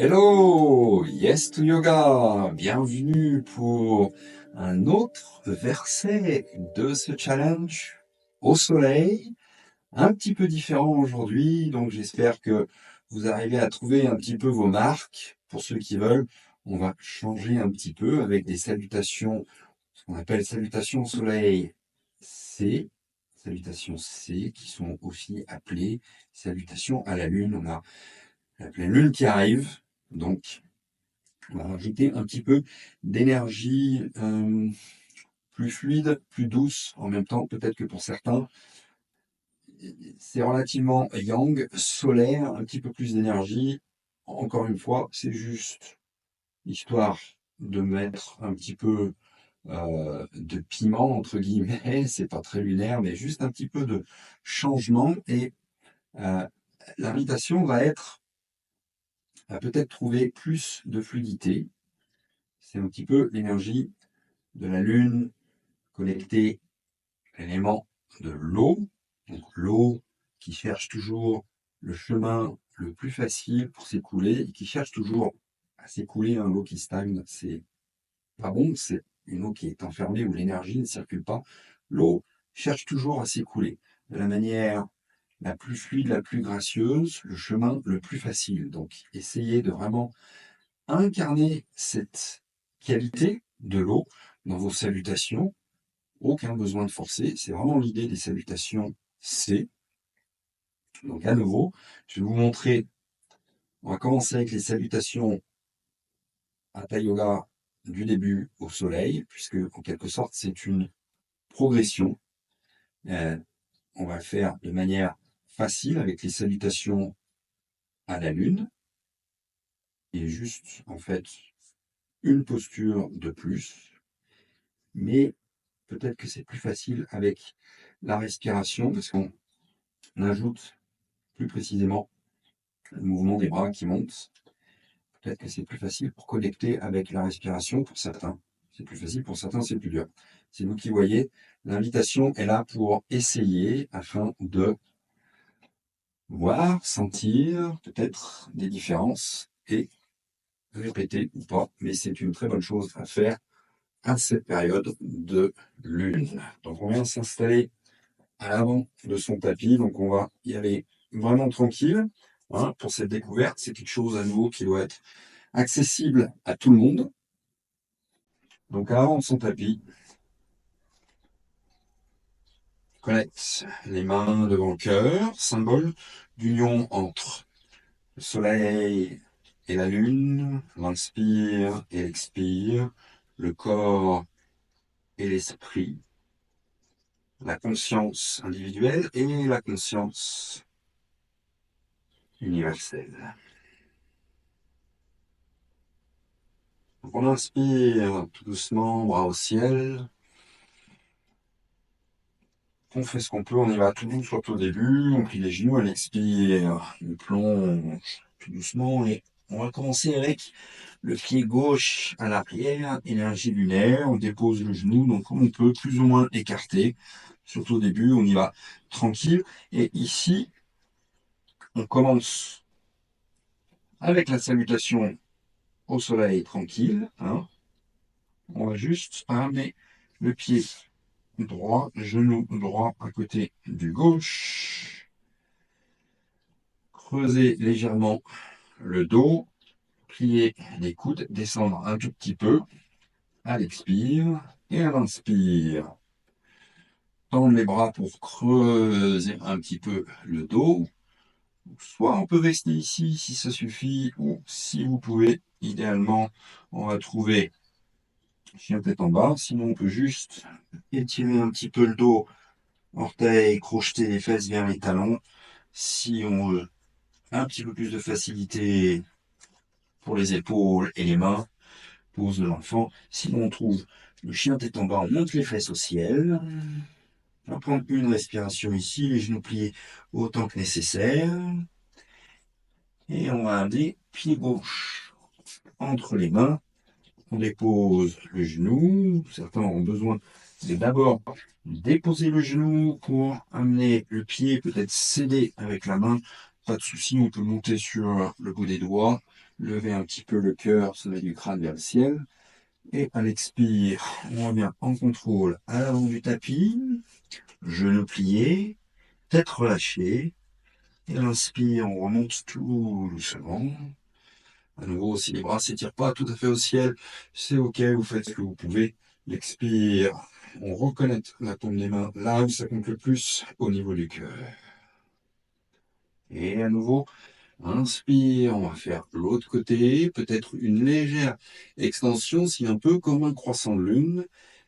Hello, yes to yoga, bienvenue pour un autre verset de ce challenge au soleil, un petit peu différent aujourd'hui, donc j'espère que vous arrivez à trouver un petit peu vos marques. Pour ceux qui veulent, on va changer un petit peu avec des salutations, ce qu'on appelle salutations au soleil C, salutations C, qui sont aussi appelées salutations à la lune. On a la pleine lune qui arrive, donc on va rajouter un petit peu d'énergie plus fluide, plus douce en même temps. Peut-être que pour certains, c'est relativement yang, solaire, un petit peu plus d'énergie. Encore une fois, c'est juste histoire de mettre un petit peu de piment, entre guillemets. C'est pas très lunaire, mais juste un petit peu de changement. Et euh, l'invitation va être à peut-être trouver plus de fluidité. C'est un petit peu l'énergie de la Lune connectée à l'élément de l'eau. Donc l'eau qui cherche toujours le chemin le plus facile pour s'écouler et qui cherche toujours à s'écouler. L'eau qui stagne, c'est pas bon, c'est une eau qui est enfermée où l'énergie ne circule pas. L'eau cherche toujours à s'écouler de la manière la plus fluide, la plus gracieuse, le chemin le plus facile. Donc essayez de vraiment incarner cette qualité de l'eau dans vos salutations. Aucun besoin de forcer, c'est vraiment l'idée des salutations C. Donc à nouveau, je vais vous montrer, on va commencer avec les salutations Hatha Yoga du début au soleil, puisque en quelque sorte c'est une progression. On va le faire de manière facile avec les salutations à la lune, et juste en fait une posture de plus, mais peut-être que c'est plus facile avec la respiration, parce qu'on ajoute plus précisément le mouvement des bras qui monte. Peut-être que c'est plus facile pour connecter avec la respiration pour certains. C'est plus facile pour certains, c'est plus dur. C'est vous qui voyez. L'invitation est là pour essayer afin de voir, sentir peut-être des différences et répéter ou pas. Mais c'est une très bonne chose à faire à cette période de lune. Donc on vient s'installer à l'avant de son tapis. Donc on va y aller vraiment tranquille. Hein, pour cette découverte, c'est quelque chose à nouveau qui doit être accessible à tout le monde. Donc à l'avant de son tapis, connecte les mains devant le cœur, symbole d'union entre le soleil et la lune, l'inspire et l'expire, le corps et l'esprit, la conscience individuelle et la conscience universelle. Donc on inspire tout doucement, bras au ciel. On fait ce qu'on peut, on y va tout doux, surtout au début, on plie les genoux, on expire, on plonge tout doucement et on va commencer avec le pied gauche à l'arrière, énergie lunaire, on dépose le genou, donc on peut plus ou moins écarter, surtout au début, on y va tranquille. Et ici, on commence avec la salutation au soleil tranquille, hein. On va juste ramener le pied droit, genou droit à côté du gauche. Creuser légèrement le dos, plier les coudes, descendre un tout petit peu à l'expire et à l'inspire. Tendre les bras pour creuser un petit peu le dos. Soit on peut rester ici si ça suffit, ou si vous pouvez, idéalement, on va trouver chien tête en bas. Sinon, on peut juste étirer un petit peu le dos, orteils, crocheter les fesses vers les talons. Si on veut un petit peu plus de facilité pour les épaules et les mains, pose de l'enfant. Sinon, on trouve le chien tête en bas, on monte les fesses au ciel. On va prendre une respiration ici, les genoux pliés autant que nécessaire. Et on va amener pied gauche entre les mains. On dépose le genou. Certains auront besoin de d'abord déposer le genou pour amener le pied, peut-être céder avec la main. Pas de souci, on peut monter sur le bout des doigts. lever un petit peu le cœur, sommet du crâne vers le ciel. Et à l'expire, on revient en contrôle à l'avant du tapis, genoux pliés, tête relâchée. Et à l'inspire, on remonte tout doucement. À nouveau, si les bras ne s'étirent pas tout à fait au ciel, c'est OK, vous faites ce que vous pouvez. L'expire, on reconnecte la paume des mains là où ça compte le plus, au niveau du cœur. Et à nouveau, inspire, on va faire l'autre côté, peut-être une légère extension, si un peu comme un croissant de lune.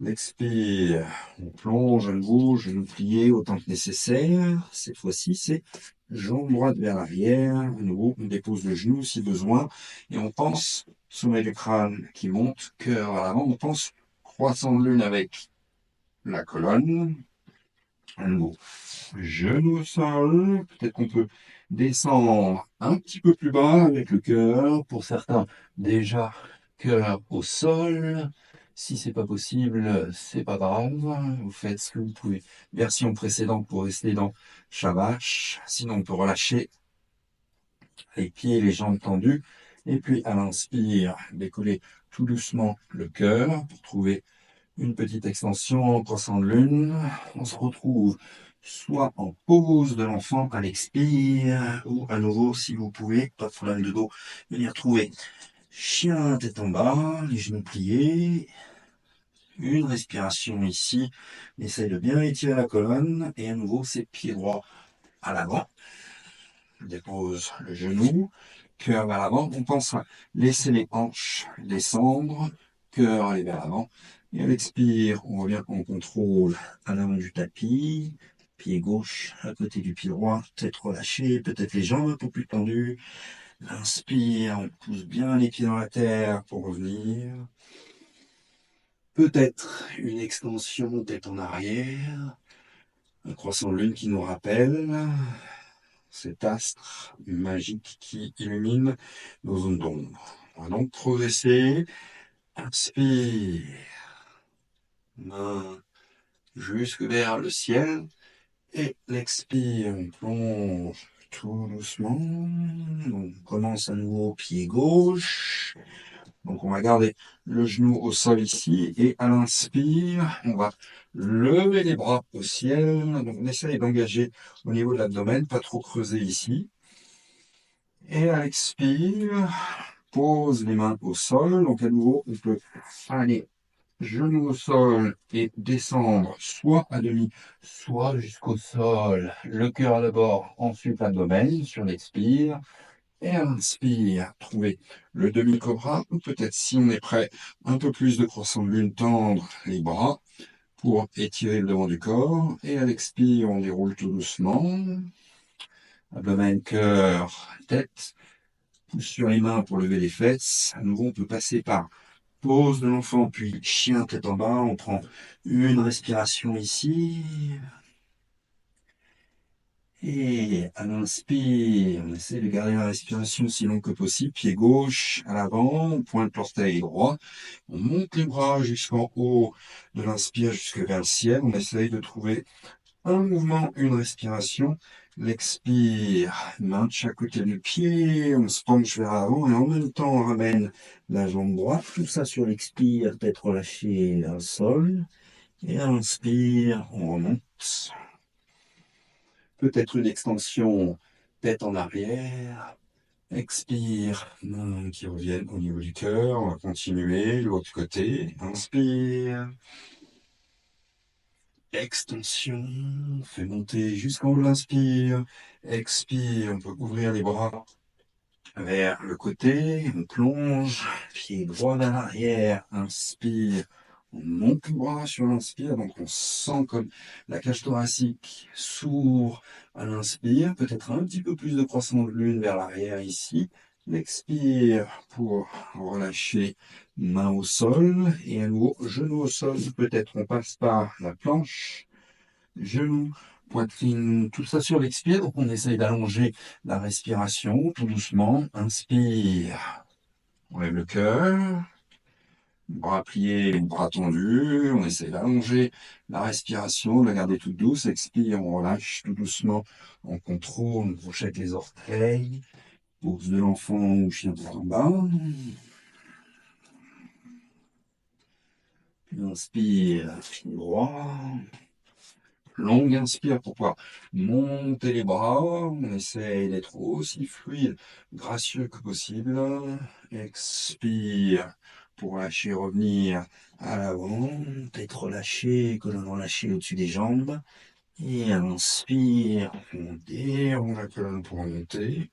L'expire, on plonge à nouveau, genoux pliés autant que nécessaire. Cette fois-ci, c'est jambe droite vers l'arrière. À nouveau, on dépose le genou si besoin. Et on pense sommet du crâne qui monte, cœur à l'avant. On pense croissant de lune avec la colonne. À nouveau, genou au sol. Peut-être qu'on peut descendre un petit peu plus bas avec le cœur. Pour certains, déjà cœur au sol. Si c'est pas possible, c'est pas grave. Vous faites ce que vous pouvez. Version précédente pour rester dans Shavash. Sinon, on peut relâcher les pieds et les jambes tendus. Et puis, à l'inspire, décoller tout doucement le cœur pour trouver une petite extension en croissant de lune. On se retrouve soit en pause de l'enfant à l'expire, ou à nouveau, si vous pouvez, pas de problème de dos, venir trouver chien tête en bas, les genoux pliés, une respiration ici, essaye de bien étirer la colonne, et à nouveau, c'est pied droit à l'avant. Je dépose le genou, cœur vers l'avant, on pense à laisser les hanches descendre, cœur aller vers l'avant. Et à l'expire, on revient en contrôle à l'avant du tapis, pied gauche à côté du pied droit, tête relâchée, peut-être les jambes un peu plus tendues. L'inspire, on pousse bien les pieds dans la terre pour revenir. Peut-être une extension tête en arrière, un croissant de lune qui nous rappelle cet astre magique qui illumine nos zones d'ombre. On va donc progresser. Inspire. Main jusque vers le ciel. Et l'expire, on plonge tout doucement. On commence à nouveau au pied gauche. Donc on va garder le genou au sol ici. Et à l'inspire, on va lever les bras au ciel. Donc on essaye d'engager au niveau de l'abdomen, pas trop creuser ici. Et à l'expire, pose les mains au sol. Donc à nouveau, on peut aller genou au sol et descendre soit à demi, soit jusqu'au sol. Le cœur d'abord, ensuite l'abdomen sur l'expire. Et à l'inspire, trouver le demi-cobra, ou peut-être si on est prêt, un peu plus de croissant de lune, tendre les bras pour étirer le devant du corps. Et à l'expire, on déroule tout doucement. Abdomen, cœur, tête. Pousse sur les mains pour lever les fesses. À nouveau, on peut passer par pose de l'enfant, puis chien tête en bas. On prend une respiration ici. Et à l'inspire, on essaie de garder la respiration aussi longue que possible. Pied gauche à l'avant, on pointe l'orteil droit. On monte les bras jusqu'en haut de l'inspire jusque vers le ciel. On essaye de trouver un mouvement, une respiration. L'expire, main de chaque côté du pied, on se penche vers l'avant et en même temps on ramène la jambe droite. Tout ça sur l'expire, tête relâchée vers le sol. Et à l'inspire, on remonte. Peut-être une extension, tête en arrière. Expire, mains qui reviennent au niveau du cœur. On va continuer l'autre côté. Inspire. Extension, fait monter jusqu'en haut de l'inspire. Expire, on peut ouvrir les bras vers le côté. On plonge, pied droit vers l'arrière. Inspire, on monte le bras sur l'inspire. Donc on sent comme la cage thoracique s'ouvre à l'inspire. Peut-être un petit peu plus de croissant de lune vers l'arrière ici. L'expire pour relâcher main au sol et à nouveau genou au sol. Peut-être on passe par la planche, genou, poitrine, tout ça sur l'expire. Donc on essaye d'allonger la respiration tout doucement. Inspire, on lève le cœur, bras pliés, bras tendus. On essaye d'allonger la respiration, de la garder toute douce. Expire, on relâche tout doucement en contrôle, on crochette les orteils. Pose de l'enfant ou chien tête en bas. Inspire, pied droit. Longue inspire pour pouvoir monter les bras. On essaye d'être aussi fluide, gracieux que possible. Expire pour lâcher, revenir à l'avant. Tête relâchée, colonne relâchée au-dessus des jambes. Et inspire, monter, on la colonne pour monter.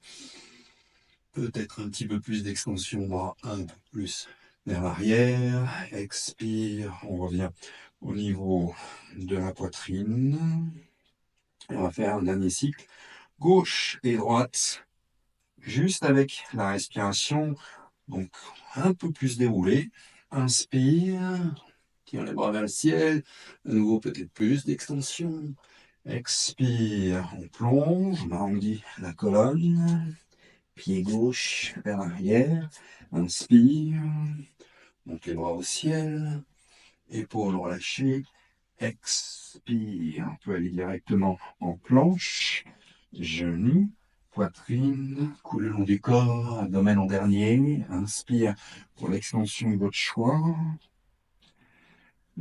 Peut-être un petit peu plus d'extension, bras un peu plus vers l'arrière. Expire, on revient au niveau de la poitrine. Et on va faire un dernier cycle, gauche et droite, juste avec la respiration, donc un peu plus déroulé. Inspire, tire les bras vers le ciel, à nouveau peut-être plus d'extension. Expire, on plonge, on arrondit la colonne, pied gauche vers l'arrière. Inspire, monte les bras au ciel, épaules relâchées. Expire, on peut aller directement en planche, genoux, poitrine, coule le long du corps, abdomen en dernier. Inspire pour l'extension de votre choix.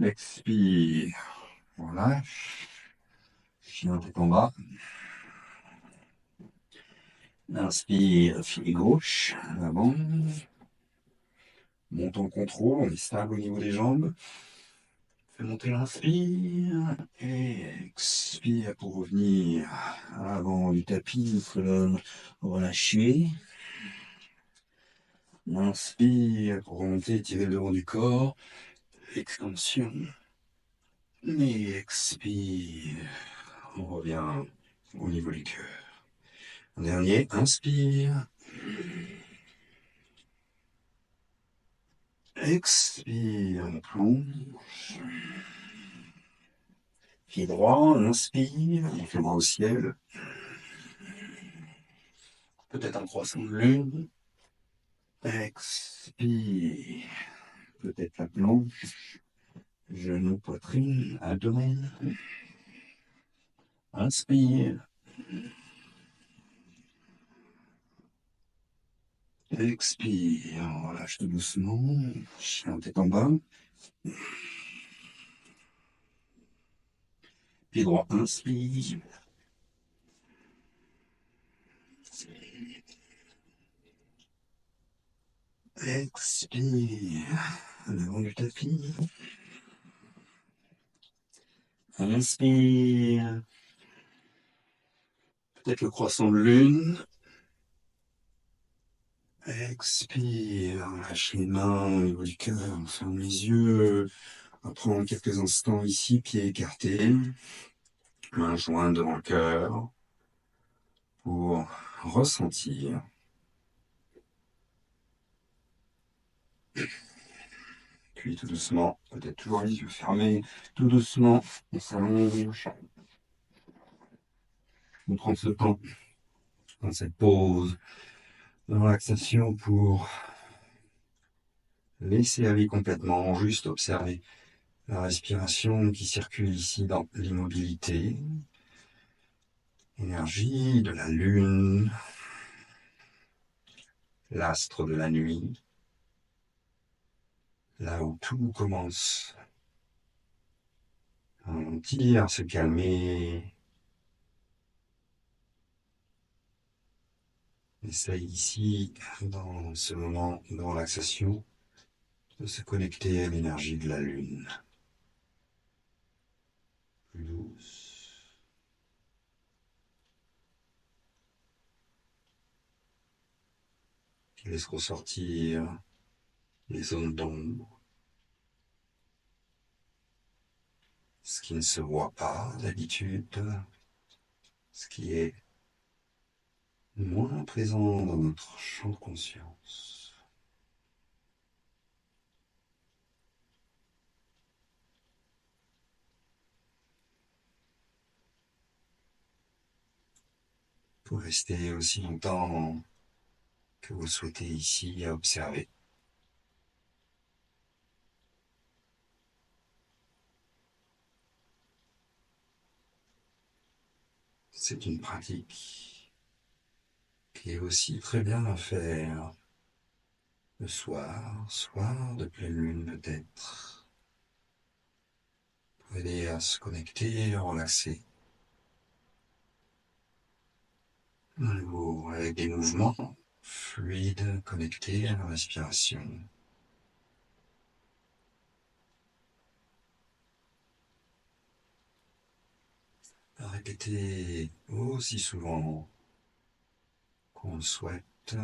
Expire, relâche, chien tête en bas. Inspire, pied gauche, à l'avant. Monte en contrôle, on est stable au niveau des jambes. Fais monter l'inspire et expire pour revenir à l'avant du tapis, colonne relâchée. Inspire pour remonter, tirer le devant du corps. Extension. Et expire. On revient au niveau du cœur. Un dernier, inspire. Expire, on plonge. Pied droit, inspire, on fait le bras au ciel. Peut-être un croissant de lune. Expire. Peut-être la planche. Genou, poitrine, abdomen. Inspire. Expire. On relâche tout doucement. Chien tête en bas. Pied droit, inspire. Expire. À l'avant du tapis. Inspire. Peut-être le croissant de lune. Expire. Lâche les mains au niveau du cœur. On ferme les yeux. On va prendre quelques instants ici, pieds écartés. Main jointe devant le cœur. Pour ressentir. Puis tout doucement, peut-être toujours les yeux fermés, tout doucement, on s'allonge. On prend ce temps dans cette pause de relaxation pour laisser aller complètement, juste observer la respiration qui circule ici dans l'immobilité. Énergie de la lune, l'astre de la nuit, là où tout commence à ralentir, à se calmer. Essaye ici, dans ce moment de relaxation, de se connecter à l'énergie de la lune. Plus douce. Qui laisse ressortir les zones d'ombre. Ce qui ne se voit pas d'habitude. Ce qui est moins présent dans notre champ de conscience. Pour rester aussi longtemps que vous souhaitez ici à observer. C'est une pratique qui est aussi très bien à faire le soir de pleine lune peut-être, pour aider à se connecter et à relaxer. À nouveau, avec des mouvements fluides connectés à la respiration. À répéter aussi souvent qu'on le souhaite,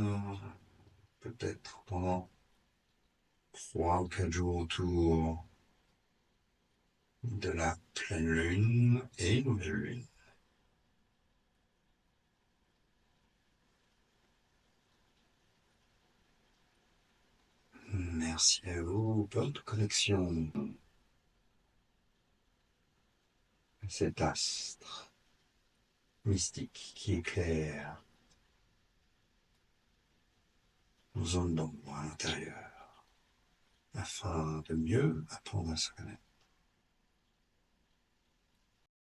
peut-être pendant 3 ou 4 jours autour de la pleine lune et nouvelle lune. Merci à vous pour votre connexion à cet astre mystique qui éclaire nos zones d'ombre à l'intérieur afin de mieux apprendre à se connaître.